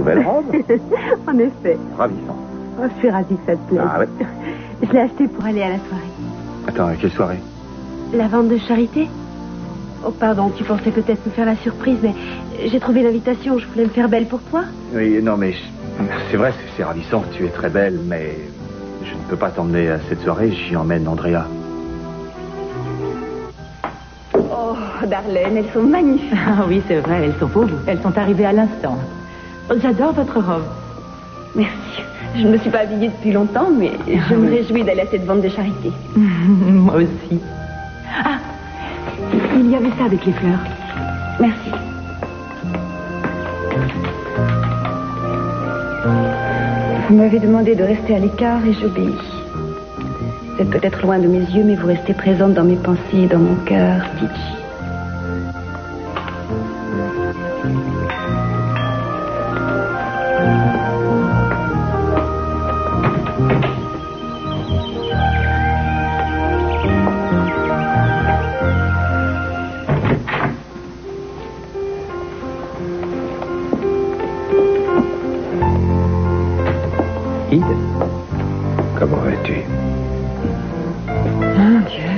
nouvelle robe. En effet. Ravissant. Oh, je suis ravie que ça te plaise. Ah ouais. Je l'ai acheté pour aller à la soirée. Attends, quelle soirée? La vente de charité? Oh, pardon, tu pensais peut-être me faire la surprise, mais j'ai trouvé l'invitation. Je voulais me faire belle pour toi. Oui, non, mais c'est vrai, c'est ravissant. Tu es très belle, mais je ne peux pas t'emmener à cette soirée. J'y emmène Andrea. Oh, Darlene, elles sont magnifiques. Ah oui, c'est vrai, elles sont pour vous. Elles sont arrivées à l'instant. Oh, j'adore votre robe. Merci. Je ne me suis pas habillée depuis longtemps, mais je me réjouis d'aller à cette vente de charité. Moi aussi. Ah, il y avait ça avec les fleurs. Merci. Vous m'avez demandé de rester à l'écart et j'obéis. Vous êtes peut-être loin de mes yeux, mais vous restez présente dans mes pensées et dans mon cœur, Gigi. Comment vas-tu? Mon Dieu.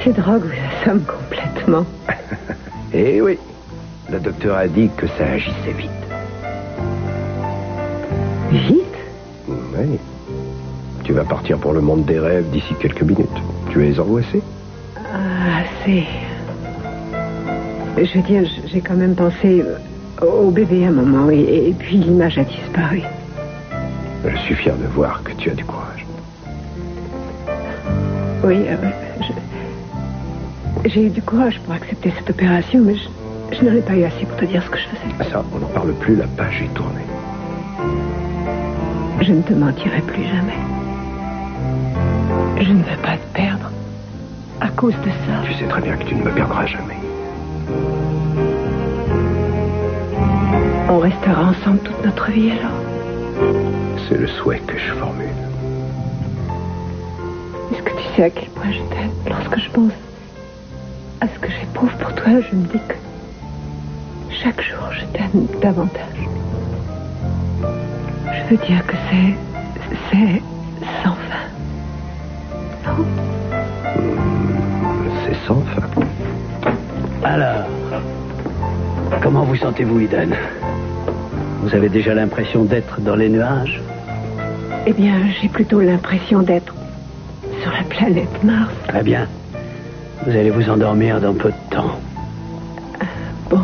Ces drogues vous assomment complètement. Eh oui, le docteur a dit que ça agissait vite. Vite? Oui. Tu vas partir pour le monde des rêves d'ici quelques minutes. Tu es angoissé? Ah, assez. Je veux dire, j'ai quand même pensé au bébé à un moment, et puis l'image a disparu. Je suis fier de voir que tu as du courage. Oui, j'ai eu du courage pour accepter cette opération, mais je n'en ai pas eu assez pour te dire ce que je faisais. Ça, on n'en parle plus, la page est tournée. Je ne te mentirai plus jamais. Je ne veux pas te perdre à cause de ça. Tu sais très bien que tu ne me perdras jamais. On restera ensemble toute notre vie alors. C'est le souhait que je formule. Est-ce que tu sais à quel point je t'aime? Lorsque je pense à ce que j'éprouve pour toi, je me dis que chaque jour je t'aime davantage. Je veux dire que c'est sans fin. Non? C'est sans fin. Alors, comment vous sentez-vous, Eden? Vous avez déjà l'impression d'être dans les nuages? Eh bien, j'ai plutôt l'impression d'être sur la planète Mars. Très bien. Vous allez vous endormir dans peu de temps. Bon.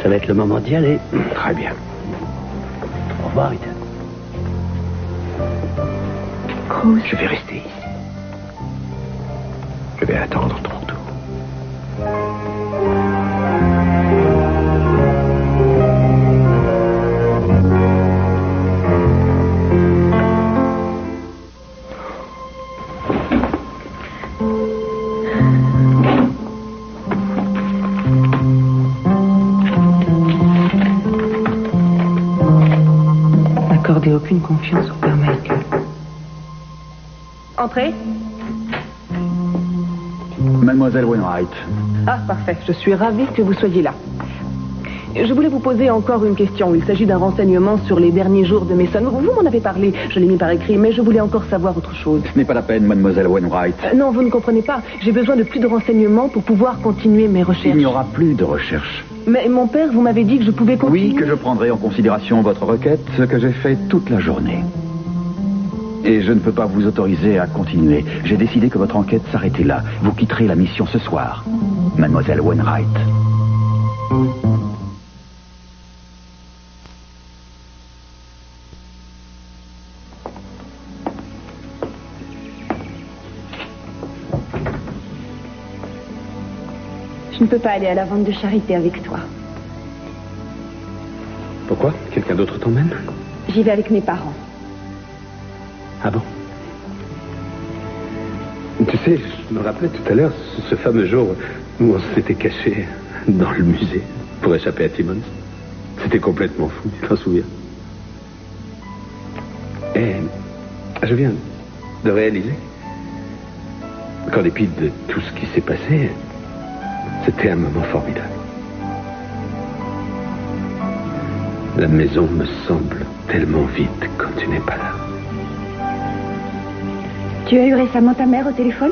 Ça va être le moment d'y aller. Très bien. Au revoir, Eden. Cruz. Je vais rester ici. Je vais attendre ton retour. N'accordez aucune confiance au père Michael. Entrez. Mademoiselle Wainwright. Ah, parfait. Je suis ravie que vous soyez là. Je voulais vous poser encore une question. Il s'agit d'un renseignement sur les derniers jours de Mason. Vous m'en avez parlé, je l'ai mis par écrit, mais je voulais encore savoir autre chose. Ce n'est pas la peine, mademoiselle Wainwright. Non, vous ne comprenez pas. J'ai besoin de plus de renseignements pour pouvoir continuer mes recherches. Il n'y aura plus de recherche. Mais mon père, vous m'avez dit que je pouvais continuer. Oui, que je prendrai en considération votre requête, ce que j'ai fait toute la journée. Et je ne peux pas vous autoriser à continuer. J'ai décidé que votre enquête s'arrêtait là. Vous quitterez la mission ce soir, mademoiselle Wainwright. Je ne peux pas aller à la vente de charité avec toi. Pourquoi? Quelqu'un d'autre t'emmène? J'y vais avec mes parents. Ah bon? Tu sais, je me rappelais tout à l'heure ce fameux jour où on s'était caché dans le musée pour échapper à Timmons. C'était complètement fou, tu t'en souviens? Et je viens de réaliser qu'en dépit de tout ce qui s'est passé, c'était un moment formidable. La maison me semble tellement vide quand tu n'es pas là. Tu as eu récemment ta mère au téléphone?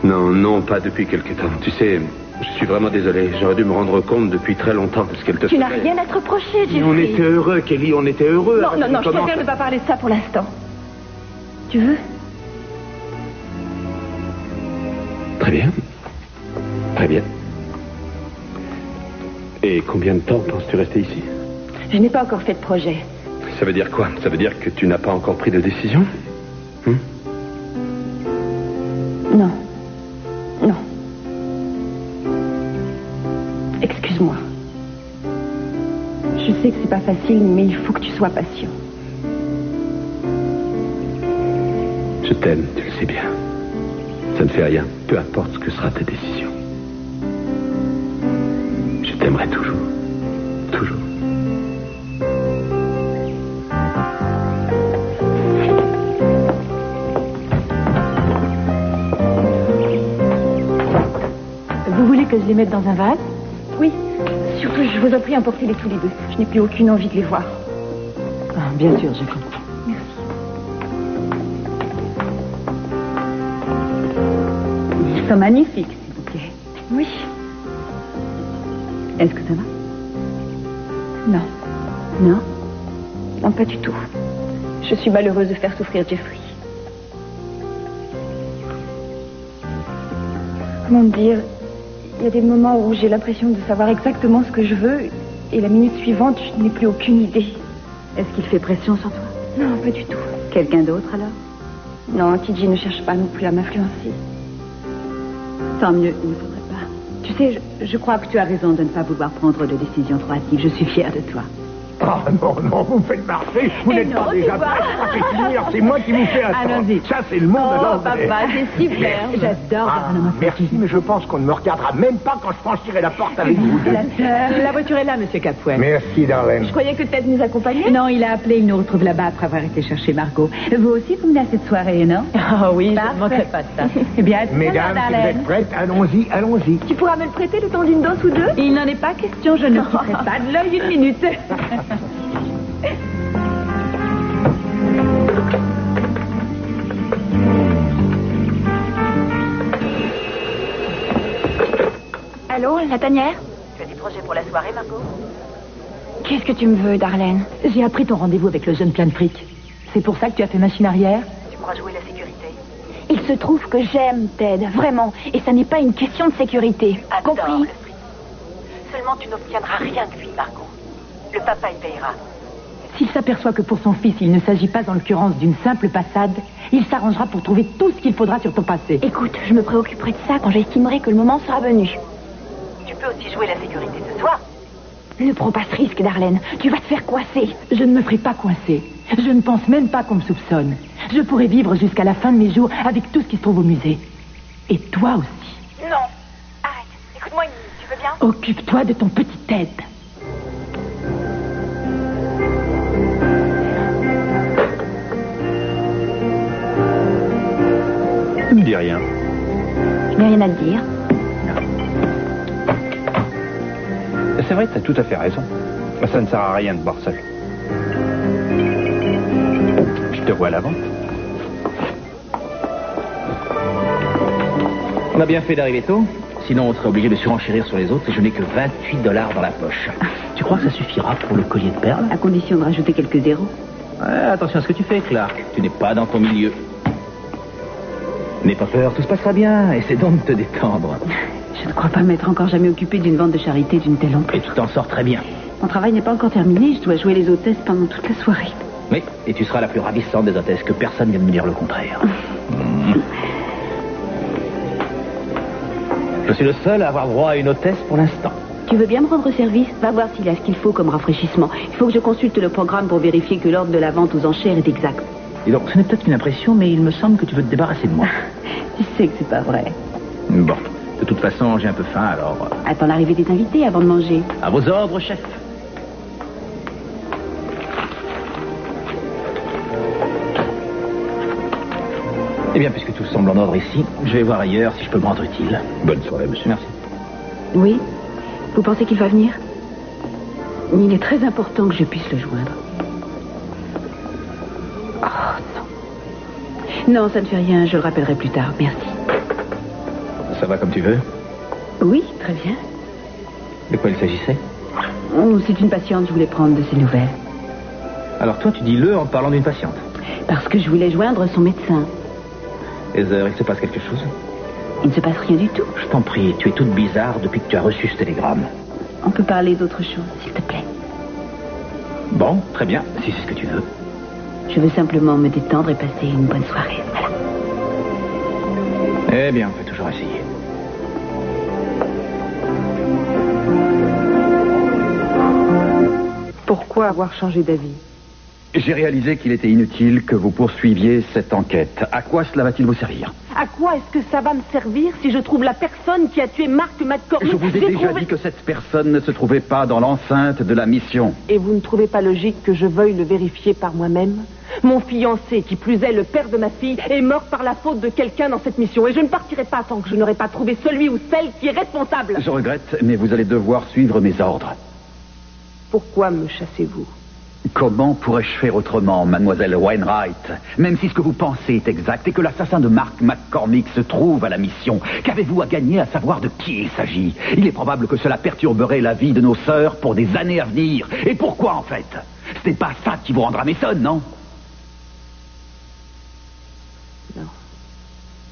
Non, pas depuis quelque temps. Tu sais, je suis vraiment désolé. J'aurais dû me rendre compte depuis très longtemps de ce qu'elle te Tu n'as faisait. rien à te reprocher, Jeffrey. On était heureux, Kelly, on était heureux. Non, je préfère ne pas parler de ça pour l'instant. Tu veux? Très bien. Très bien. Et combien de temps penses-tu rester ici? Je n'ai pas encore fait de projet. Ça veut dire quoi? Ça veut dire que tu n'as pas encore pris de décision? Non. Excuse-moi. Je sais que c'est pas facile, mais il faut que tu sois patient. Je t'aime, tu le sais bien. Ça ne fait rien, peu importe ce que sera ta décision. Je t'aimerai toujours. Toujours. Vous voulez que je les mette dans un vase? Oui. Surtout, je vous en prie, emportez-les tous les deux. Je n'ai plus aucune envie de les voir. Ah, bien sûr, je comprends. Merci. Ils sont magnifiques, s'il vous plaît. Oui. Est-ce que ça va? Non. Non? Non, pas du tout. Je suis malheureuse de faire souffrir Jeffrey. Comment dire? Il y a des moments où j'ai l'impression de savoir exactement ce que je veux et la minute suivante, je n'ai plus aucune idée. Est-ce qu'il fait pression sur toi? Non, pas du tout. Quelqu'un d'autre, alors? Non, TJ ne cherche pas non plus à m'influencer. Tant mieux, il ne faudrait pas. Tu sais, je crois que tu as raison de ne pas vouloir prendre de décision trop hâtive. Je suis fière de toi. Ah non, vous me faites marcher. Vous n'êtes pas déjà prêt à finir. C'est moi qui vous fais attendre. Allons-y. Ça, c'est le monde de l'anglais. Papa, c'est super. J'adore Ah, merci, mais je pense qu'on ne me regardera même pas quand je franchirai la porte avec vous deux. La voiture est là, monsieur Capwell. Merci, Darlene. Je croyais que Ted nous accompagnait. Non, il a appelé, il nous retrouve là-bas après avoir été chercher Margot. Vous aussi, vous venez à cette soirée, non? Ah oui, je ne manquerai pas de ça. Eh bien, à tout à l'heure, Mesdames, si vous Darlene. êtes prêtes, allons-y, allons-y. Tu pourras me le prêter le temps d'une danse ou deux? Il n'en est pas question, je ne quitterai pas de l'œil une minute. Allô, la tanière? Tu as des projets pour la soirée, Margot? Qu'est-ce que tu me veux, Darlene? J'ai appris ton rendez-vous avec le jeune plein de fric. C'est pour ça que tu as fait machine arrière? Tu crois jouer la sécurité? Il se trouve que j'aime Ted, vraiment. Et ça n'est pas une question de sécurité. Compris? Seulement, tu n'obtiendras rien de lui, Margot. Le papa y payera. S'il s'aperçoit que pour son fils, il ne s'agit pas en l'occurrence d'une simple passade, il s'arrangera pour trouver tout ce qu'il faudra sur ton passé. Écoute, je me préoccuperai de ça quand j'estimerai que le moment sera venu. Tu peux aussi jouer la sécurité ce soir. Ne prends pas ce risque, Darlene. Tu vas te faire coincer. Je ne me ferai pas coincer. Je ne pense même pas qu'on me soupçonne. Je pourrai vivre jusqu'à la fin de mes jours avec tout ce qui se trouve au musée. Et toi aussi. Non. Arrête. Écoute-moi une minute, tu veux bien? Occupe-toi de ton petit Ted. Ne me dis rien. Je n'ai rien à te dire. C'est vrai, tu as tout à fait raison. Ça ne sert à rien de boire seul. Je te vois à la vente. On a bien fait d'arriver tôt. Sinon, on serait obligé de surenchérir sur les autres et je n'ai que $28 dans la poche. Tu crois que ça suffira pour le collier de perles? À condition de rajouter quelques zéros. Ouais, attention à ce que tu fais, Clark. Tu n'es pas dans ton milieu. N'aie pas peur, tout se passera bien. Essaie donc de te détendre. Je ne crois pas m'être encore jamais occupée d'une vente de charité d'une telle Et ampleur. tu t'en sors très bien. Mon travail n'est pas encore terminé, je dois jouer les hôtesses pendant toute la soirée. Oui, et tu seras la plus ravissante des hôtesses, que personne vienne me dire le contraire. Je suis le seul à avoir droit à une hôtesse pour l'instant. Tu veux bien me rendre service? Va voir s'il y a ce qu'il faut comme rafraîchissement. Il faut que je consulte le programme pour vérifier que l'ordre de la vente aux enchères est exact. Et donc, ce n'est peut-être qu'une impression, mais il me semble que tu veux te débarrasser de moi. Tu sais que c'est pas vrai. Bon, de toute façon, j'ai un peu faim, alors... Attends l'arrivée des invités avant de manger. À vos ordres, chef. Eh bien, puisque tout semble en ordre ici, je vais voir ailleurs si je peux me rendre utile. Bonne soirée, monsieur. Merci. Oui? Vous pensez qu'il va venir? Il est très important que je puisse le joindre. Oh, non. Non, ça ne fait rien, je le rappellerai plus tard, merci. Ça va comme tu veux? Oui, très bien. De quoi il s'agissait? Oh, c'est une patiente, je voulais prendre de ses nouvelles. Alors toi, tu dis le en parlant d'une patiente? Parce que je voulais joindre son médecin. Heather, il se passe quelque chose? Il ne se passe rien du tout. Je t'en prie, tu es toute bizarre depuis que tu as reçu ce télégramme. On peut parler d'autre chose, s'il te plaît. Bon, très bien, si c'est ce que tu veux. Je veux simplement me détendre et passer une bonne soirée. Voilà. Eh bien, on peut toujours essayer. Pourquoi avoir changé d'avis? J'ai réalisé qu'il était inutile que vous poursuiviez cette enquête. À quoi cela va-t-il vous servir? À quoi est-ce que ça va me servir si je trouve la personne qui a tué Mark McCormick? Je vous ai déjà dit que cette personne ne se trouvait pas dans l'enceinte de la mission. Et vous ne trouvez pas logique que je veuille le vérifier par moi-même? Mon fiancé, qui plus est le père de ma fille, est mort par la faute de quelqu'un dans cette mission. Et je ne partirai pas tant que je n'aurai pas trouvé celui ou celle qui est responsable. Je regrette, mais vous allez devoir suivre mes ordres. Pourquoi me chassez-vous? Comment pourrais-je faire autrement, mademoiselle Wainwright? Même si ce que vous pensez est exact et que l'assassin de Mark McCormick se trouve à la mission, qu'avez-vous à gagner à savoir de qui il s'agit? Il est probable que cela perturberait la vie de nos sœurs pour des années à venir. Et pourquoi, en fait? Ce n'est pas ça qui vous rendra Mason, non? Non.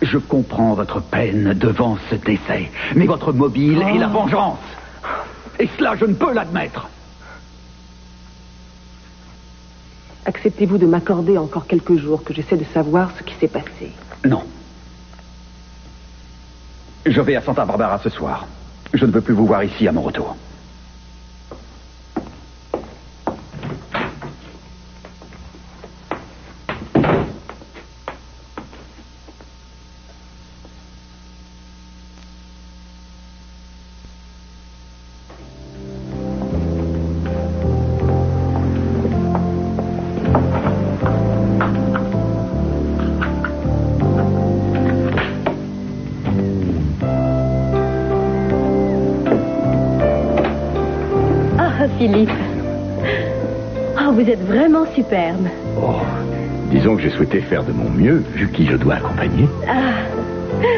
Je comprends votre peine devant ce décès, mais votre mobile est la vengeance. Et cela, je ne peux l'admettre. Acceptez-vous de m'accorder encore quelques jours que j'essaie de savoir ce qui s'est passé? Non. Je vais à Santa Barbara ce soir. Je ne veux plus vous voir ici à mon retour. Philippe. Oh, vous êtes vraiment superbe. Oh, disons que j'ai souhaité faire de mon mieux, vu qui je dois accompagner. Ah.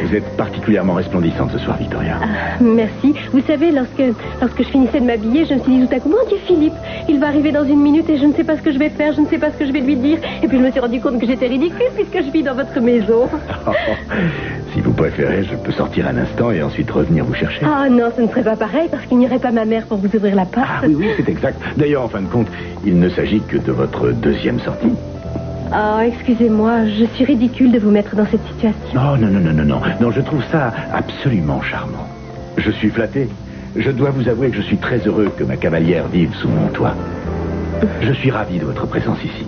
Vous êtes particulièrement resplendissante ce soir, Victoria. Ah, merci. Vous savez, lorsque je finissais de m'habiller, je me suis dit tout à coup, mon Dieu, Philippe, il va arriver dans une minute et je ne sais pas ce que je vais faire, je ne sais pas ce que je vais lui dire. Et puis je me suis rendu compte que j'étais ridicule puisque je vis dans votre maison. Si vous préférez, je peux sortir un instant et ensuite revenir vous chercher. Ah non, ce ne serait pas pareil parce qu'il n'y aurait pas ma mère pour vous ouvrir la porte. Ah oui, c'est exact. D'ailleurs, en fin de compte, il ne s'agit que de votre deuxième sortie. Oh, excusez-moi, je suis ridicule de vous mettre dans cette situation. Non. Non, je trouve ça absolument charmant. Je suis flatté. Je dois vous avouer que je suis très heureux que ma cavalière vive sous mon toit. Je suis ravi de votre présence ici.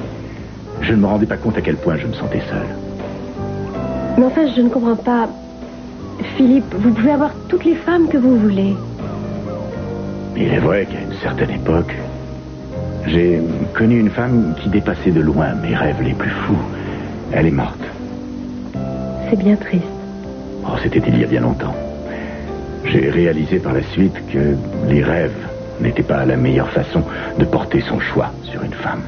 Je ne me rendais pas compte à quel point je me sentais seul. Mais enfin, je ne comprends pas. Philippe, vous pouvez avoir toutes les femmes que vous voulez. Il est vrai qu'à une certaine époque, j'ai connu une femme qui dépassait de loin mes rêves les plus fous. Elle est morte. C'est bien triste. Oh, c'était il y a bien longtemps. J'ai réalisé par la suite que les rêves n'étaient pas la meilleure façon de porter son choix sur une femme.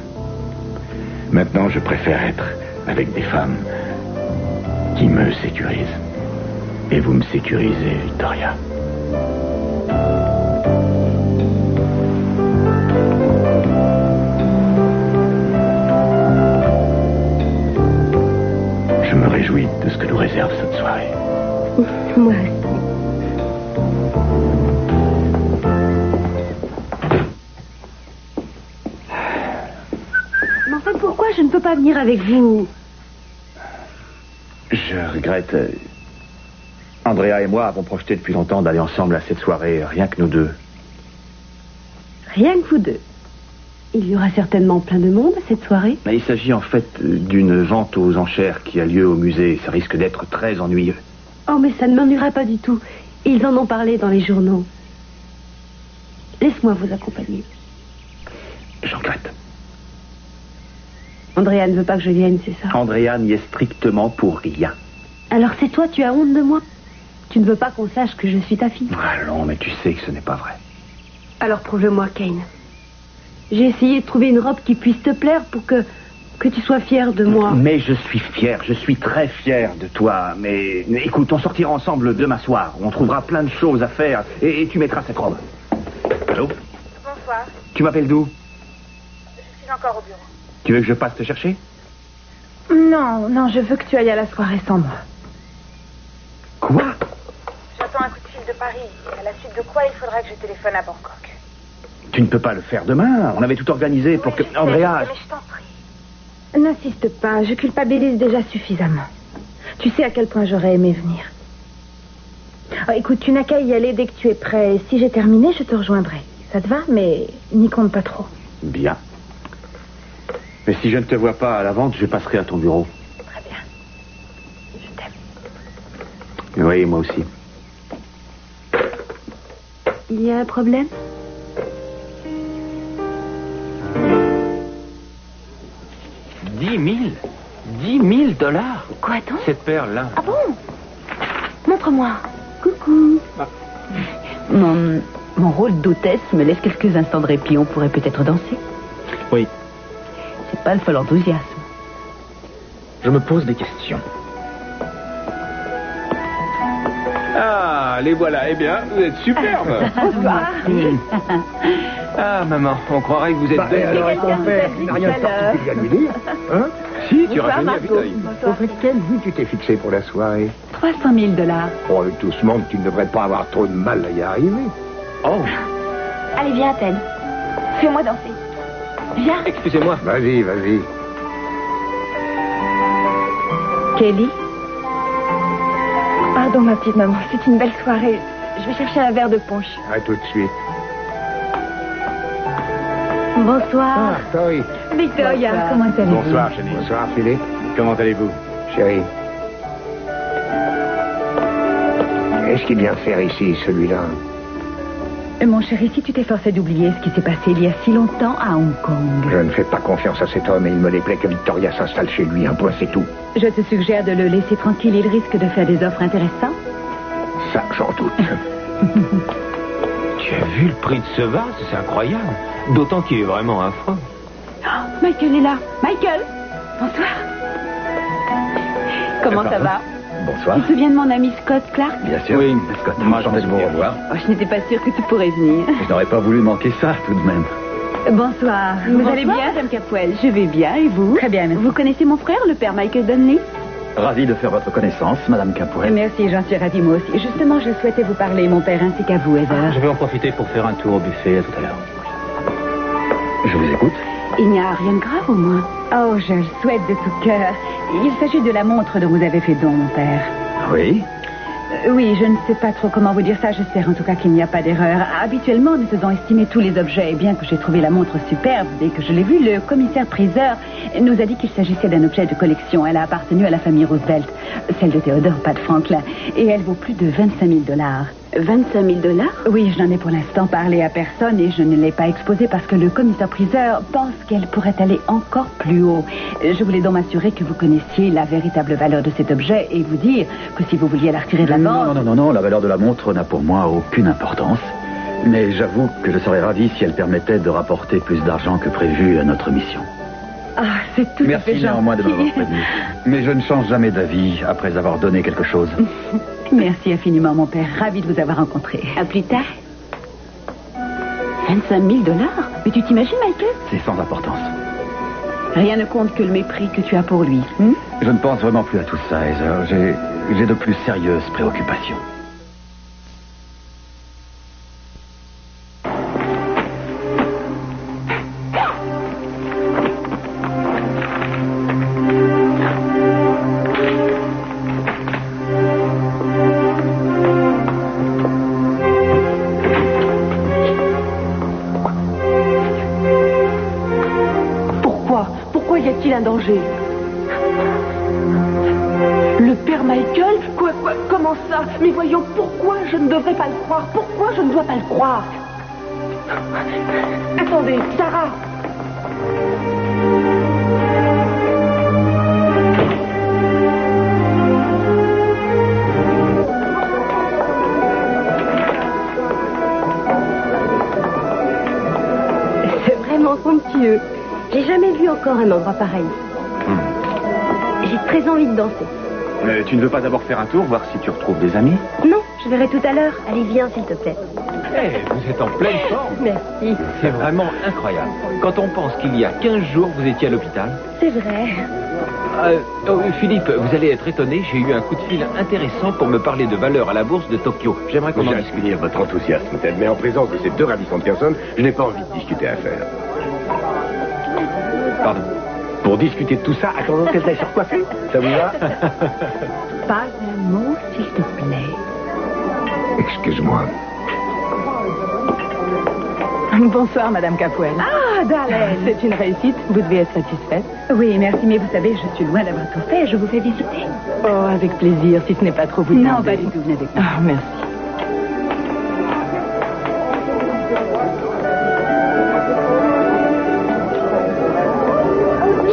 Maintenant, je préfère être avec des femmes qui me sécurisent. Et vous me sécurisez, Victoria. Je me réjouis de ce que nous réserve cette soirée. Moi aussi. Mais enfin, pourquoi je ne peux pas venir avec vous? Je regrette. Andrea et moi avons projeté depuis longtemps d'aller ensemble à cette soirée, rien que nous deux. Rien que vous deux. Il y aura certainement plein de monde à cette soirée. Mais il s'agit en fait d'une vente aux enchères qui a lieu au musée. Ça risque d'être très ennuyeux. Oh, mais ça ne m'ennuiera pas du tout. Ils en ont parlé dans les journaux. Laisse-moi vous accompagner. Je regrette. Andrea ne veut pas que je vienne, c'est ça? Andrea n'y est strictement pour rien. Alors c'est toi, tu as honte de moi? Tu ne veux pas qu'on sache que je suis ta fille? Allons, mais tu sais que ce n'est pas vrai. Alors prouve-le-moi, Kane. J'ai essayé de trouver une robe qui puisse te plaire pour que tu sois fière de moi. Mais je suis fier, je suis très fier de toi. Mais écoute, on sortira ensemble demain soir. On trouvera plein de choses à faire et tu mettras cette robe. Allô? Bonsoir. Tu m'appelles d'où? Je suis encore au bureau. Tu veux que je passe te chercher? Non, je veux que tu ailles à la soirée sans moi. Quoi? J'attends un coup de fil de Paris. À la suite de quoi, il faudra que je téléphone à Bangkok. Tu ne peux pas le faire demain. On avait tout organisé pour que... Andrea... Mais je t'en prie. N'insiste pas, je culpabilise déjà suffisamment. Tu sais à quel point j'aurais aimé venir. Oh, écoute, tu n'as qu'à y aller dès que tu es prêt. Et si j'ai terminé, je te rejoindrai. Ça te va, mais n'y compte pas trop. Bien. Mais si je ne te vois pas à la vente, je passerai à ton bureau. Très bien. Je t'aime. Oui, moi aussi. Il y a un problème? $10,000 Quoi donc? Cette perle-là. Ah bon? Montre-moi. Coucou. Mon rôle d'hôtesse me laisse quelques instants de répit. On pourrait peut-être danser. Oui. C'est pas le seul enthousiasme. Je me pose des questions. Ah, les voilà. Eh bien, vous êtes superbe. Ah, maman, on croirait que vous êtes belle. Alors, et ton père, il n'a rien de particulier à lui dire? Hein? Si, tu auras gagné à vite œil. Au fait, quelle vue tu t'es fixé pour la soirée? $300 000. Oh, avec tout ce monde, tu ne devrais pas avoir trop de mal à y arriver. Oh, Allez, viens, Athènes. Fais-moi danser. Viens. excusez-moi. Vas-y, vas-y. Kelly? Pardon, ma petite maman, c'est une belle soirée. Je vais chercher un verre de punch. À tout de suite. Bonsoir. Ah, Tori. Victoria, Bonsoir. comment allez-vous? Bonsoir, chérie. Bonsoir, Philippe. Comment allez-vous? Chérie. Qu'est-ce qu'il vient faire ici, celui-là? Mon chéri, si tu t'efforçais d'oublier ce qui s'est passé il y a si longtemps à Hong Kong. Je ne fais pas confiance à cet homme et il me déplaît que Victoria s'installe chez lui. Un point, c'est tout. Je te suggère de le laisser tranquille. Il risque de faire des offres intéressantes. Ça, j'en doute. Tu as vu le prix de ce vase? C'est incroyable. D'autant qu'il est vraiment affreux. Michael est là. Michael! Bonsoir. Comment ça va? Bonsoir. Tu te souviens de mon ami Scott Clark? Bien sûr. Oui, Scott. Moi, Enchanté de vous revoir. Oh, je n'étais pas sûre que tu pourrais venir. Je n'aurais pas voulu manquer ça, tout de même. Bonsoir. Vous allez bien, Madame Capwell? Je vais bien, et vous? Très bien, merci. Vous connaissez mon frère, le père Michael Donnelly? Ravi de faire votre connaissance, Madame Capwell. Merci, j'en suis ravie moi aussi. Justement, je souhaitais vous parler, mon père, ainsi qu'à vous, Heather. Je vais en profiter pour faire un tour au buffet. À tout à l'heure. Je vous écoute. Il n'y a rien de grave au moins. Oh, je le souhaite de tout cœur. Il s'agit de la montre dont vous avez fait don, mon père. Oui. Oui, je ne sais pas trop comment vous dire ça. J'espère en tout cas qu'il n'y a pas d'erreur. Habituellement, nous faisons estimer tous les objets. Et bien que j'ai trouvé la montre superbe, dès que je l'ai vue, le commissaire-priseur nous a dit qu'il s'agissait d'un objet de collection. Elle a appartenu à la famille Roosevelt, celle de Théodore, pas de Franklin. Et elle vaut plus de $25 000. $25 000? Oui, je n'en ai pour l'instant parlé à personne et je ne l'ai pas exposée parce que le commissaire-priseur pense qu'elle pourrait aller encore plus haut. Je voulais donc m'assurer que vous connaissiez la véritable valeur de cet objet et vous dire que si vous vouliez la retirer de la vente... Non, la valeur de la montre n'a pour moi aucune importance. Mais j'avoue que je serais ravi si elle permettait de rapporter plus d'argent que prévu à notre mission. Ah, c'est tout à fait Merci néanmoins de m'avoir prévenu. Mais je ne change jamais d'avis après avoir donné quelque chose. Merci infiniment, mon père. Ravi de vous avoir rencontré. À plus tard. $25 000? Mais tu t'imagines, Michael? C'est sans importance. Rien ne compte que le mépris que tu as pour lui. Je ne pense vraiment plus à tout ça, Heather. J'ai de plus sérieuses préoccupations. Pourquoi y a-t-il un danger? Le père Michael? Quoi? Comment ça? Mais voyons, pourquoi je ne devrais pas le croire? Pourquoi je ne dois pas le croire? Attendez, Sarah! C'est vraiment somptueux. J'ai jamais vu encore un endroit pareil. J'ai très envie de danser. Tu ne veux pas d'abord faire un tour, voir si tu retrouves des amis? Non, je verrai tout à l'heure. Allez, viens, s'il te plaît. Vous êtes en pleine forme. Merci. C'est vraiment incroyable. Quand on pense qu'il y a 15 jours, vous étiez à l'hôpital. C'est vrai. Philippe, vous allez être étonné, j'ai eu un coup de fil intéressant pour me parler de valeur à la bourse de Tokyo. J'aimerais qu'on en discute. J'admire votre enthousiasme, Ted, mais en présence de ces deux ravissantes personnes, je n'ai pas envie de discuter à faire. Pardon. Pour discuter de tout ça, attendons qu'elle aille se recoiffer. Ça vous va? Pas un mot, s'il te plaît. Excuse-moi. Bonsoir, Madame Capoel. Ah, Darlene. C'est une réussite. Vous devez être satisfaite. Oui, merci, mais vous savez, je suis loin d'avoir tout fait. Je vous fais visiter. Oh, avec plaisir, si ce n'est pas trop vous demander. Non, pas du tout. Venez avec moi. Ah, merci.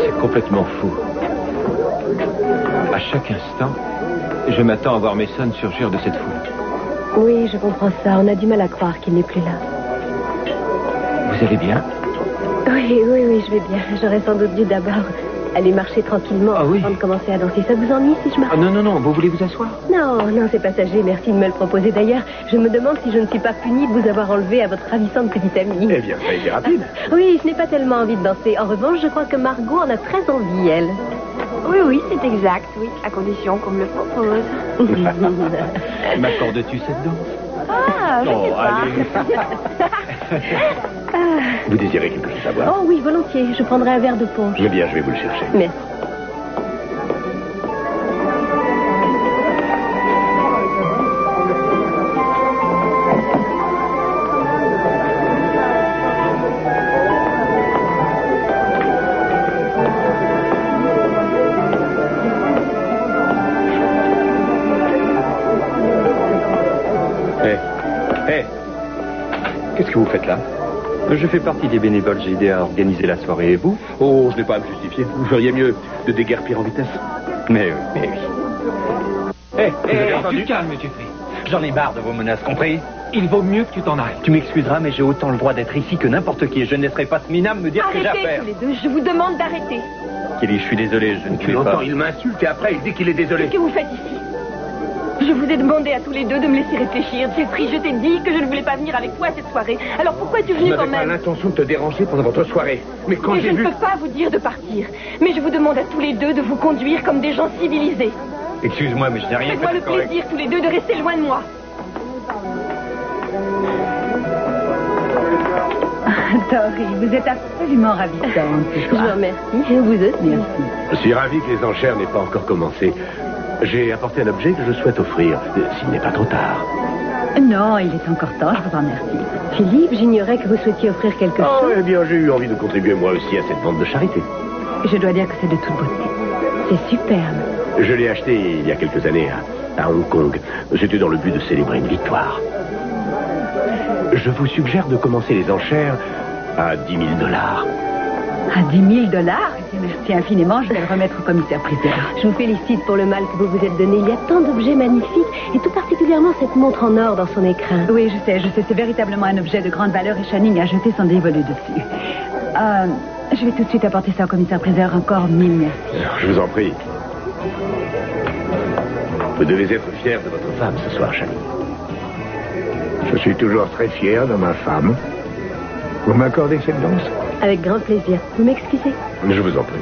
C'est complètement fou. À chaque instant, je m'attends à voir Mason surgir de cette foule. Oui, je comprends ça. On a du mal à croire qu'il n'est plus là. Vous allez bien? Oui, je vais bien. J'aurais sans doute dû d'abord aller marcher tranquillement avant de commencer à danser. Ça vous ennuie si je marche? Non, vous voulez vous asseoir? Non, c'est passager. Merci de me le proposer. D'ailleurs, je me demande si je ne suis pas punie de vous avoir enlevé à votre ravissante petite amie. Eh bien, ça a été rapide. Oui, je n'ai pas tellement envie de danser. En revanche, je crois que Margot en a très envie, elle. Oui, c'est exact, oui, à condition qu'on me le propose. M'accordes-tu cette danse? Ah, je sais pas. Vous désirez quelque chose à boire? Oh oui, volontiers. Je prendrai un verre de punch. Eh bien, je vais vous le chercher. Merci. Qu'est-ce que vous faites là? Je fais partie des bénévoles. J'ai aidé à organiser la soirée. Et vous? Oh, je n'ai pas à me justifier. Vous feriez mieux de déguerpir en vitesse. Mais oui. Du calme, Jeffrey. J'en ai marre de vos menaces, compris? Il vaut mieux que tu t'en ailles. Tu m'excuseras, mais j'ai autant le droit d'être ici que n'importe qui. Et je ne laisserai pas ce minable me dire ce que j'ai à faire. Arrêtez tous les deux, je vous demande d'arrêter. Kelly, je suis désolé, je ne Tu voulais pas. l'entends, il m'insulte et après il dit qu'il est désolé. Qu'est-ce que vous faites ici? Je vous ai demandé à tous les deux de me laisser réfléchir. Jeffrey, je t'ai dit que je ne voulais pas venir avec toi à cette soirée. Alors pourquoi es-tu Je venu quand n'avais pas même? l'intention de te déranger pendant votre soirée. Mais quand Et j'ai je ne vu... peux pas vous dire de partir. Mais je vous demande à tous les deux de vous conduire comme des gens civilisés. Excuse-moi, mais je n'ai rien Faites-moi fait le de correct. plaisir tous les deux de rester loin de moi. Tori, vous êtes absolument ravissante. Je vous remercie. Vous aussi. Merci. Je suis ravi que les enchères n'aient pas encore commencé. J'ai apporté un objet que je souhaite offrir, s'il n'est pas trop tard. Non, il est encore temps, je vous remercie. Philippe, j'ignorais que vous souhaitiez offrir quelque Oh, chose. eh bien, j'ai eu envie de contribuer moi aussi à cette vente de charité. Je dois dire que c'est de toute beauté. C'est superbe. Je l'ai acheté il y a quelques années à Hong Kong. C'était dans le but de célébrer une victoire. Je vous suggère de commencer les enchères à 10 000 $. À 10 000 $? Merci infiniment, je vais le remettre au commissaire-priseur. Je vous félicite pour le mal que vous vous êtes donné. Il y a tant d'objets magnifiques, et tout particulièrement cette montre en or dans son écrin. Oui, je sais, c'est véritablement un objet de grande valeur et Channing a jeté son dévolu dessus. Je vais tout de suite apporter ça au commissaire-priseur. Encore 1000 merci. Je vous en prie. Vous devez être fier de votre femme ce soir, Channing. Je suis toujours très fier de ma femme. Vous m'accordez cette danse? Avec grand plaisir. Vous m'excusez? Je vous en prie.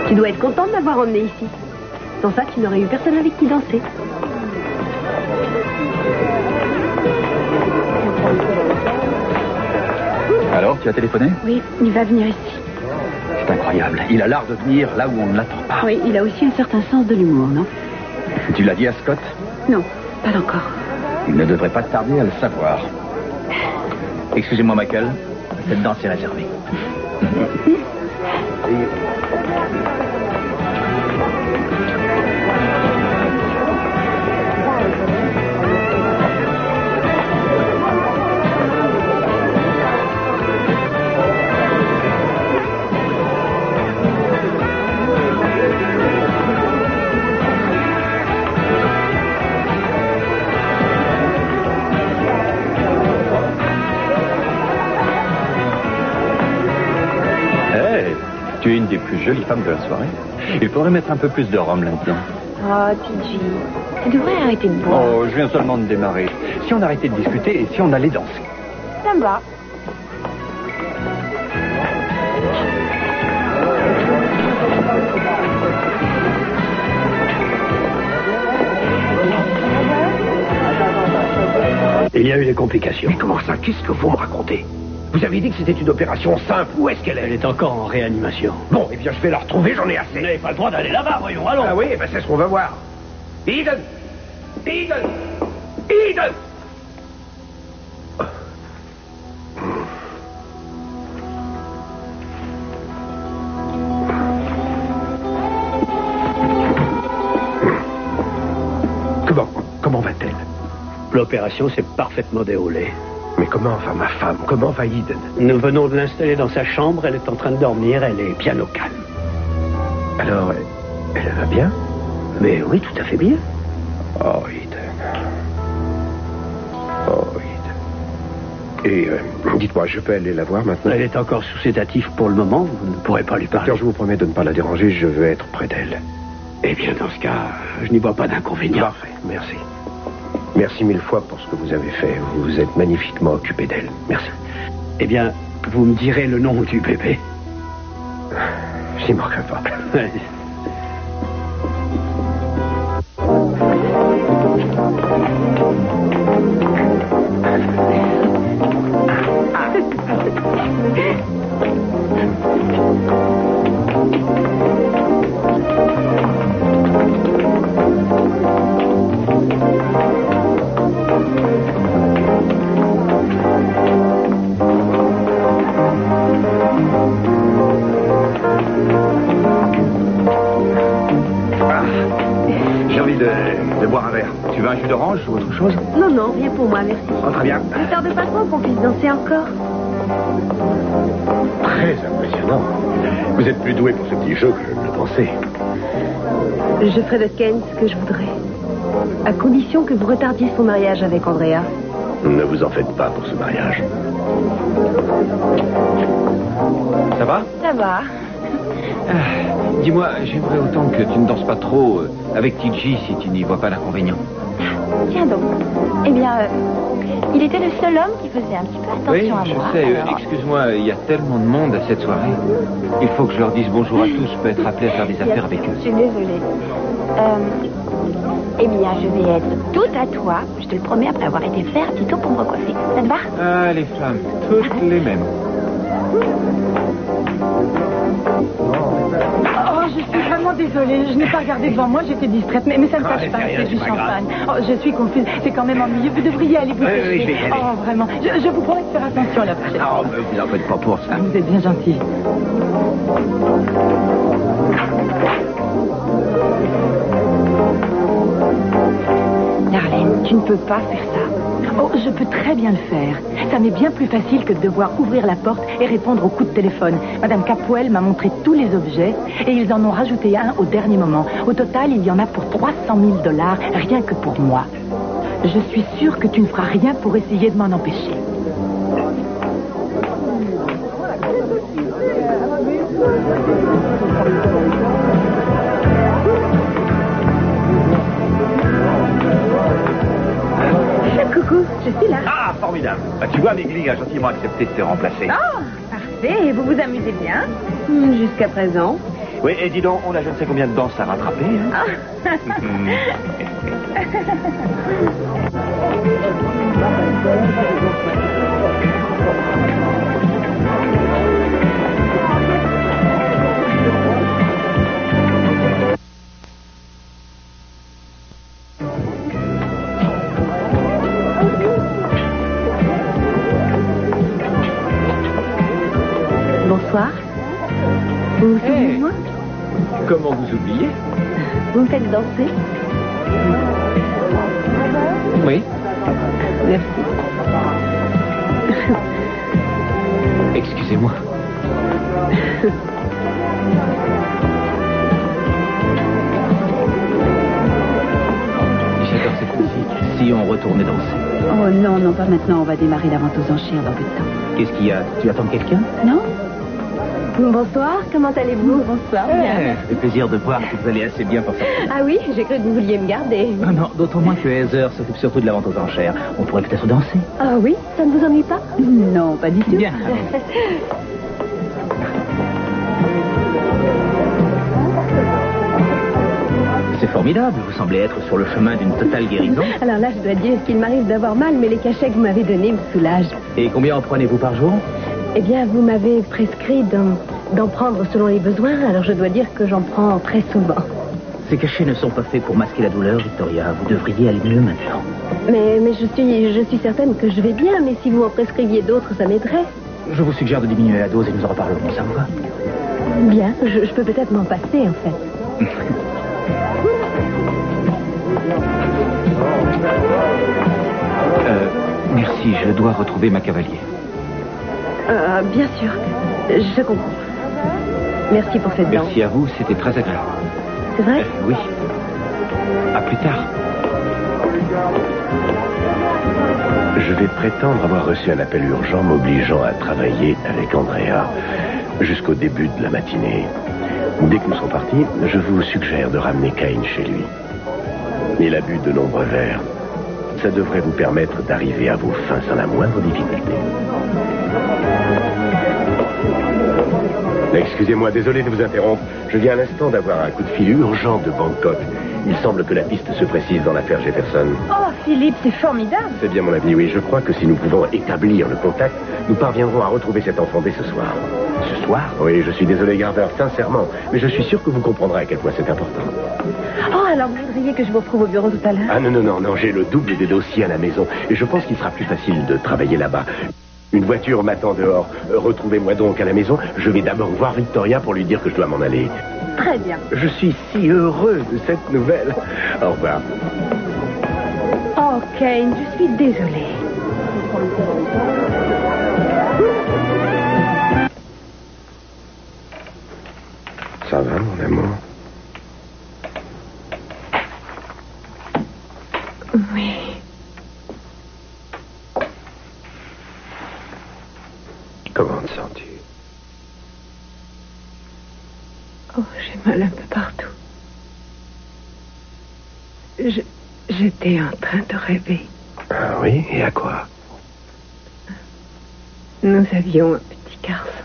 Tu dois être content de m'avoir emmené ici. Sans ça, tu n'aurais eu personne avec qui danser. Alors, tu as téléphoné? Oui, il va venir ici. C'est incroyable. Il a l'art de venir là où on ne l'attend pas. Oui, il a aussi un certain sens de l'humour, non? Tu l'as dit à Scott? Non, pas encore. Il ne devrait pas tarder à le savoir. Excusez-moi, Michael. Cette danse est réservée. Tu es une des plus jolies femmes de la soirée. Il faudrait mettre un peu plus de rhum là-dedans. Oh, TJ, tu devrais arrêter de boire. Oh, je viens seulement de démarrer. Si on arrêtait de discuter et si on allait danser? Ça me va. Il y a eu des complications. Mais comment ça? Qu'est-ce que vous me racontez? Vous avez dit que c'était une opération simple. Où est-ce qu'elle est? Elle est encore en réanimation. Bon, eh bien, je vais la retrouver, j'en ai assez. Vous n'avez pas le droit d'aller là-bas, voyons, allons. Ah oui, eh ben, c'est ce qu'on va voir. Eden! Eden! Eden! Comment va-t-elle? L'opération s'est parfaitement déroulée. Mais comment va ma femme? Comment va Eden? Nous venons de l'installer dans sa chambre, elle est en train de dormir, elle est bien au calme. Alors, elle va bien? Mais oui, tout à fait bien. Oh, Eden. Oh, Eden. Et dites-moi, je peux aller la voir maintenant? Elle est encore sous sédatif pour le moment, vous ne pourrez pas lui parler. Docteur, je vous promets de ne pas la déranger, je veux être près d'elle. Eh bien, dans ce cas, je n'y vois pas d'inconvénient. Parfait, merci. Merci mille fois pour ce que vous avez fait. Vous vous êtes magnifiquement occupé d'elle. Merci. Eh bien, vous me direz le nom du bébé. J'y manquerai pas. De boire un verre. Tu veux un jus d'orange ou autre chose? Non, non, rien pour moi, merci. Oh, très bien. Ne tarde pas trop qu'on puisse danser encore. Très impressionnant. Vous êtes plus doué pour ce petit jeu que je ne le pensais. Je ferai de Ken ce que je voudrais. À condition que vous retardiez son mariage avec Andrea. Ne vous en faites pas pour ce mariage. Ça va? Ça va. Dis-moi, j'aimerais autant que tu ne danses pas trop avec TJ si tu n'y vois pas d'inconvénient. Tiens donc. Eh bien, il était le seul homme qui faisait un petit peu attention à moi. Oui, je sais. Alors... Excuse-moi, il y a tellement de monde à cette soirée. Il faut que je leur dise bonjour à tous. Je peux être appelé à faire des affaires avec eux. Je suis désolée. Eh bien, je vais être toute à toi. Je te le promets après avoir été faire un petit tour pour me recoiffer. Ça te va? Ah, les femmes, toutes les mêmes. Oh, je suis vraiment désolée. Je n'ai pas regardé devant moi, j'étais distraite. Mais ça ne cache pas, c'est du champagne. Oh, je suis confuse. C'est quand même ennuyeux. Vous devriez aller vous coucher. Oui, je vais y aller. Oh, vraiment. Je vous promets de faire attention la prochaine fois. Non, mais vous n'en faites pas pour ça. Vous êtes bien gentil. Darlene, tu ne peux pas faire ça. Oh, je peux très bien le faire. Ça m'est bien plus facile que de devoir ouvrir la porte et répondre au coup de téléphone. Madame Capwell m'a montré tous les objets et ils en ont rajouté un au dernier moment. Au total, il y en a pour $300 000, rien que pour moi. Je suis sûre que tu ne feras rien pour essayer de m'en empêcher. Coucou, je suis là. Ah, formidable. Bah, tu vois, Mégli a gentiment accepté de te remplacer. Oh, parfait. Et vous vous amusez bien? Jusqu'à présent. Oui, et dis donc, on a je ne sais combien de danses à rattraper. Hein. Bonsoir. Vous vous souvenez de moi? Comment vous oubliez? Vous me faites danser? Oui. Merci. Excusez-moi. J'adore cette musique. Si on retournait danser. Oh non, non, pas maintenant. On va démarrer la vente aux enchères dans peu de temps. Qu'est-ce qu'il y a? Tu attends quelqu'un? Non? Bonsoir, comment allez-vous? Bonsoir, bien. Ça fait plaisir de voir que vous allez assez bien pour ça. Ah oui, j'ai cru que vous vouliez me garder. Ah non, d'autant moins que Heather s'occupe surtout de la vente aux enchères. On pourrait peut-être danser. Ah oui, ça ne vous ennuie pas? Non, pas du tout. Bien. C'est formidable, vous semblez être sur le chemin d'une totale guérison. Alors là, je dois dire qu'il m'arrive d'avoir mal, mais les cachets que vous m'avez donnés me soulagent. Et combien en prenez-vous par jour? Eh bien, vous m'avez prescrit d'en prendre selon les besoins, alors je dois dire que j'en prends très souvent. Ces cachets ne sont pas faits pour masquer la douleur, Victoria. Vous devriez aller mieux maintenant. Mais je suis certaine que je vais bien, mais si vous en prescriviez d'autres, ça m'aiderait. Je vous suggère de diminuer la dose et nous en reparlerons, ça vous va? Bien, je peux peut-être m'en passer, en fait. Merci, je dois retrouver ma cavalier. Bien sûr, je comprends. Merci pour cette danse. Merci à vous, c'était très agréable. C'est vrai? Oui. À plus tard. Je vais prétendre avoir reçu un appel urgent m'obligeant à travailler avec Andrea jusqu'au début de la matinée. Dès que nous serons partis, je vous suggère de ramener Cain chez lui. Il a bu de nombreux verres. Ça devrait vous permettre d'arriver à vos fins sans la moindre difficulté. Excusez-moi, désolé de vous interrompre. Je viens à l'instant d'avoir un coup de fil urgent de Bangkok. Il semble que la piste se précise dans l'affaire Jefferson. Oh, Philippe, c'est formidable. C'est bien mon avis, oui. Je crois que si nous pouvons établir le contact, nous parviendrons à retrouver cet enfant dès ce soir. Ce soir? Oui, je suis désolé, Gardeur, sincèrement. Mais je suis sûr que vous comprendrez à quel point c'est important. Oh, alors vous voudriez que je vous retrouve au bureau tout à l'heure? Ah non, j'ai le double des dossiers à la maison. Et je pense qu'il sera plus facile de travailler là-bas. Une voiture m'attend dehors. Retrouvez-moi donc à la maison. Je vais d'abord voir Victoria pour lui dire que je dois m'en aller. Très bien. Je suis si heureux de cette nouvelle. Au revoir. Oh, Cain, je suis désolée. Ça va, mon amour? Oui. Comment te sens-tu? Oh, j'ai mal un peu partout. J'étais en train de rêver. Ah oui, et à quoi? Nous avions un petit garçon.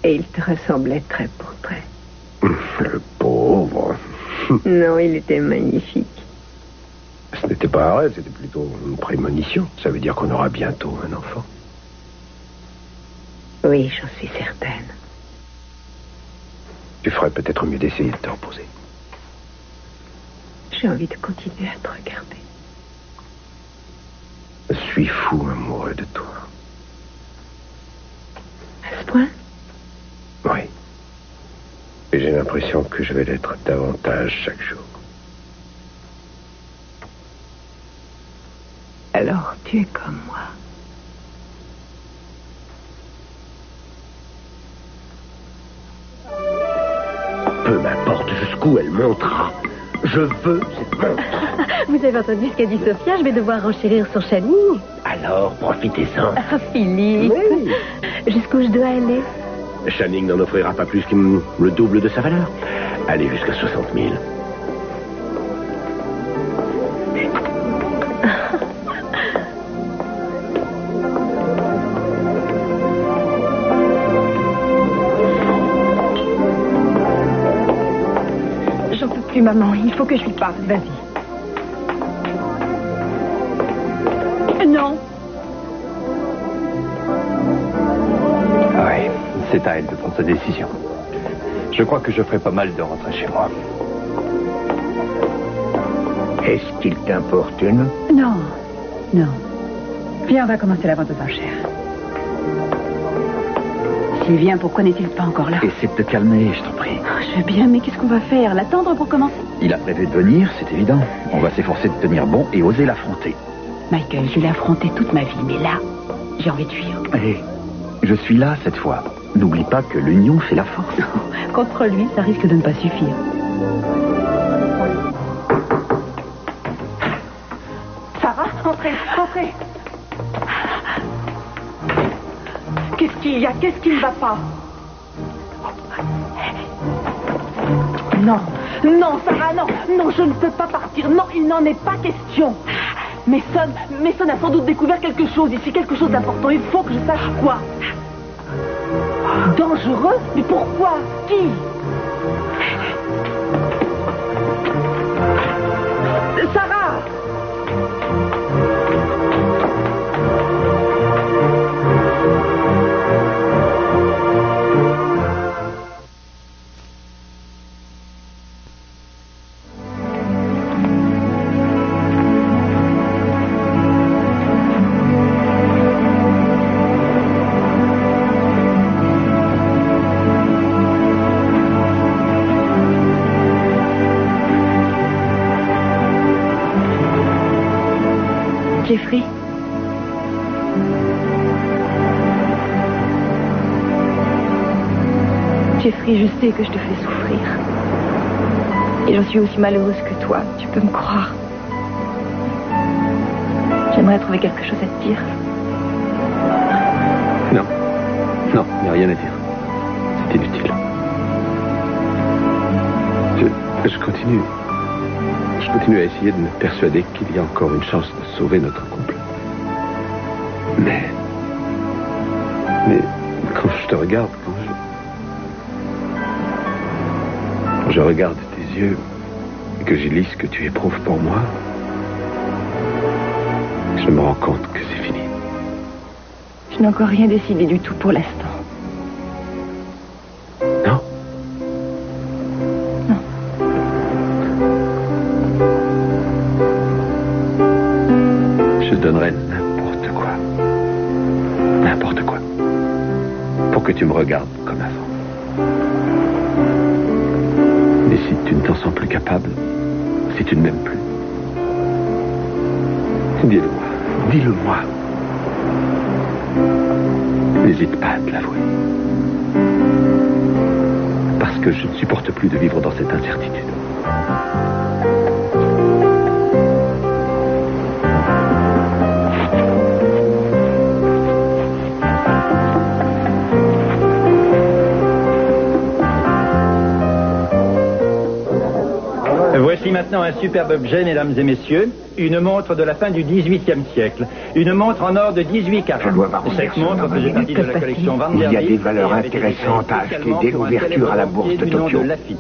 Et il te ressemblait très pour très. Le pauvre. Non, il était magnifique. Ce n'était pas un rêve, c'était plutôt une prémonition. Ça veut dire qu'on aura bientôt un enfant. Oui, j'en suis certaine. Tu ferais peut-être mieux d'essayer de te reposer. J'ai envie de continuer à te regarder. Je suis fou amoureux de toi. À ce point? Oui. Et j'ai l'impression que je vais l'être davantage chaque jour. Alors, tu es comme moi. Peu m'importe jusqu'où elle montera. Je veux cette montre. Vous avez entendu ce qu'a dit Sophia? Je vais devoir renchérir sur Channing. Alors, profitez-en. Ah, Philippe. Oui. Jusqu'où je dois aller? Channing n'en offrira pas plus que le double de sa valeur. Allez jusqu'à 60 000. J'en peux plus, maman. Il faut que je lui parle. Vas-y. Non. Oui, c'est à elle de prendre sa décision. Je crois que je ferais pas mal de rentrer chez moi. Est-ce qu'il t'importune? Non. Viens, on va commencer la vente aux enchères. S'il vient, pourquoi n'est-il pas encore là? Essaie de te calmer, je t'en prie. Oh, je veux bien, mais qu'est-ce qu'on va faire? L'attendre pour commencer? Il a prévu de venir, c'est évident. On va s'efforcer de tenir bon et oser l'affronter. Michael, je l'ai affronté toute ma vie, mais là, j'ai envie de fuir. Hé, je suis là cette fois. N'oublie pas que l'union fait la force. Contre lui, ça risque de ne pas suffire. Sarah, entrez. Qu'est-ce qu'il y a? Qu'est-ce qui ne va pas? Non, non, Sarah, non, non, je ne peux pas partir. Non, il n'en est pas question. Mason a sans doute découvert quelque chose ici, quelque chose d'important. Il faut que je sache quoi. Dangereux? Mais pourquoi? Qui? Sarah! Jeffrey. Jeffrey, je sais que je te fais souffrir. Et j'en suis aussi malheureuse que toi, tu peux me croire. J'aimerais trouver quelque chose à te dire. Non. Non, il n'y a rien à dire. C'est inutile. Je continue. Je continue à essayer de me persuader qu'il y a encore une chance de sauver notre couple. Mais quand je te regarde, quand je regarde tes yeux et que j'y lis ce que tu éprouves pour moi, je me rends compte que c'est fini. Je n'ai encore rien décidé du tout pour l'instant. Non? Non. Je donnerais n'importe quoi, pour que tu me regardes comme avant. Mais si tu ne t'en sens plus capable, si tu ne m'aimes plus, dis-le-moi. N'hésite pas à te l'avouer. Parce que je ne supporte plus de vivre dans cette incertitude. Voici maintenant un superbe objet, mesdames et messieurs, une montre de la fin du XVIIIe siècle, une montre en or de 18 carats. Cette montre faisait partie de la collection Van der Il y a des Leest valeurs et avait été intéressantes à créée acheter dès pour un l'ouverture célèbre à la bourse de banquier du nom Tokyo. Lafitte.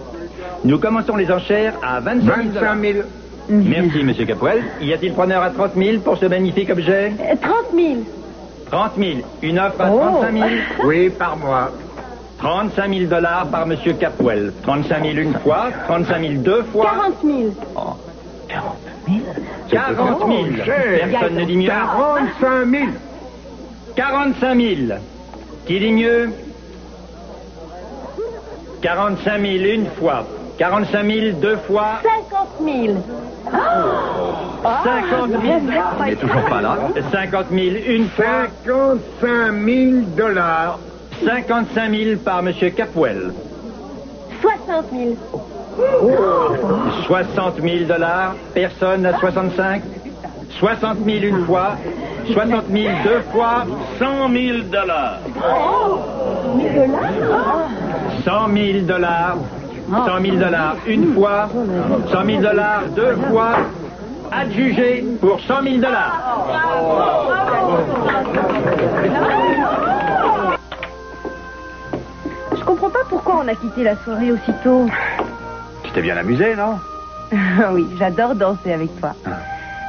Nous commençons les enchères à 25 000 $. Merci, monsieur Capwell. Y a-t-il preneur à 30 000 pour ce magnifique objet? 30 000. 30 000. Une offre à 35 000? Oui, par mois. 35 000 $ par monsieur Capwell. 35 000 une fois, 35 000 deux fois. 40 000. Oh, 40 000. Personne ne dit mieux. 45 000. 45 000. Qui dit mieux? 45 000 une fois. 45 000 deux fois. 50 000. 50 000. On n'est toujours pas là. 50 000 une fois. 55 000 $. 55 000 par monsieur Capwell. 60 000. 60 000 $. Personne à 65. 60 000 une fois. 60 000 deux fois. 100 000 $. 100 000 $. 100 000 $ une fois. 100 000 $ deux fois. Adjugé pour 100 000 $. Je comprends pas pourquoi on a quitté la soirée aussitôt. Tu t'es bien amusé, non? Oui, j'adore danser avec toi.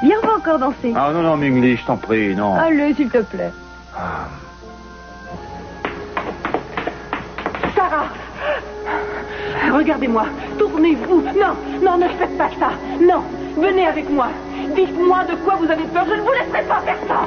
Viens, on va encore danser. Ah non, non, Mingli, je t'en prie, non. Allez, s'il te plaît. Sarah! Regardez-moi. Tournez-vous. Non, non, ne faites pas ça. Non, venez avec moi. Dites-moi de quoi vous avez peur. Je ne vous laisserai pas faire ça.